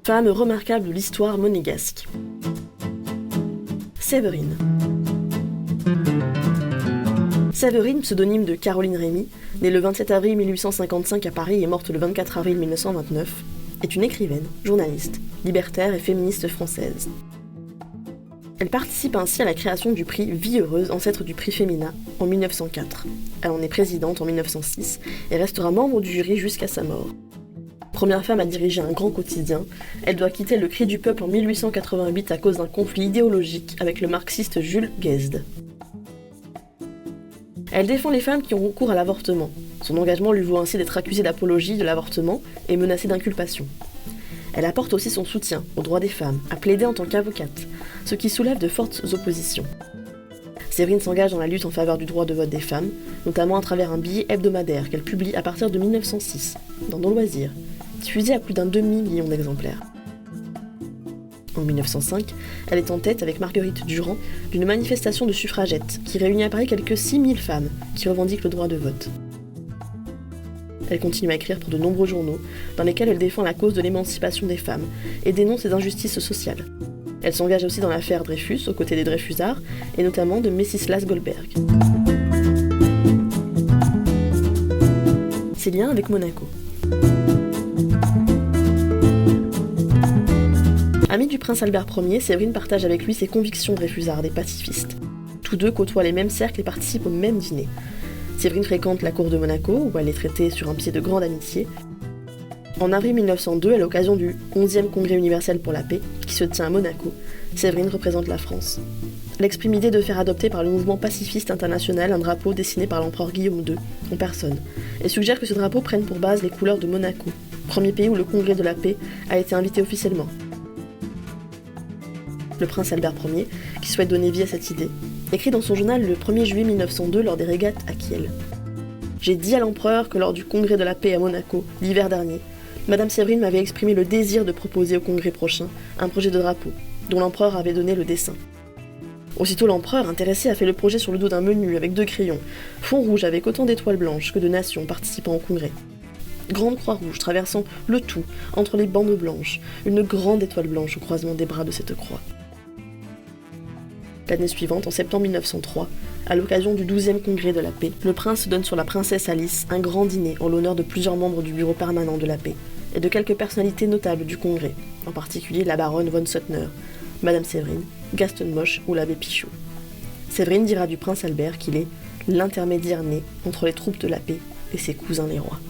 Femme remarquable de l'histoire monégasque. Séverine. Séverine, pseudonyme de Caroline Rémy, née le 27 avril 1855 à Paris et morte le 24 avril 1929, est une écrivaine, journaliste, libertaire et féministe française. Elle participe ainsi à la création du prix Vie heureuse, ancêtre du prix Femina, en 1904. Elle en est présidente en 1906 et restera membre du jury jusqu'à sa mort. Première femme à diriger un grand quotidien, elle doit quitter le Cri du Peuple en 1888 à cause d'un conflit idéologique avec le marxiste Jules Guesde. Elle défend les femmes qui ont recours à l'avortement. Son engagement lui vaut ainsi d'être accusée d'apologie de l'avortement et menacée d'inculpation. Elle apporte aussi son soutien aux droits des femmes, à plaider en tant qu'avocate, ce qui soulève de fortes oppositions. Séverine s'engage dans la lutte en faveur du droit de vote des femmes, notamment à travers un billet hebdomadaire qu'elle publie à partir de 1906, dans Nos Loisirs, diffusé à plus d'un demi-million d'exemplaires. En 1905, elle est en tête avec Marguerite Durand d'une manifestation de suffragettes qui réunit à Paris quelques 6000 femmes qui revendiquent le droit de vote. Elle continue à écrire pour de nombreux journaux dans lesquels elle défend la cause de l'émancipation des femmes et dénonce les injustices sociales. Elle s'engage aussi dans l'affaire Dreyfus aux côtés des Dreyfusards et notamment de Messislas Goldberg. Ses liens avec Monaco. Amie du prince Albert Ier, Séverine partage avec lui ses convictions dreyfusardes et pacifistes. Tous deux côtoient les mêmes cercles et participent aux mêmes dîners. Séverine fréquente la cour de Monaco, où elle est traitée sur un pied de grande amitié. En avril 1902, à l'occasion du 11e Congrès universel pour la paix, qui se tient à Monaco, Séverine représente la France. Elle exprime l'idée de faire adopter par le mouvement pacifiste international un drapeau dessiné par l'empereur Guillaume II, en personne, et suggère que ce drapeau prenne pour base les couleurs de Monaco, premier pays où le Congrès de la paix a été invité officiellement. Le prince Albert Ier, qui souhaite donner vie à cette idée, écrit dans son journal le 1er juillet 1902 lors des régates à Kiel. « J'ai dit à l'empereur que lors du congrès de la paix à Monaco, l'hiver dernier, Madame Séverine m'avait exprimé le désir de proposer au congrès prochain un projet de drapeau, dont l'empereur avait donné le dessin. Aussitôt l'empereur, intéressé, a fait le projet sur le dos d'un menu avec 2 crayons, fond rouge avec autant d'étoiles blanches que de nations participant au congrès. Grande croix rouge traversant le tout entre les bandes blanches, une grande étoile blanche au croisement des bras de cette croix. » L'année suivante, en septembre 1903, à l'occasion du 12e congrès de la paix, le prince donne sur la princesse Alice un grand dîner en l'honneur de plusieurs membres du bureau permanent de la paix et de quelques personnalités notables du congrès, en particulier la baronne von Suttner, Madame Séverine, Gaston Mosch ou l'abbé Pichot. Séverine dira du prince Albert qu'il est l'intermédiaire né entre les troupes de la paix et ses cousins les rois.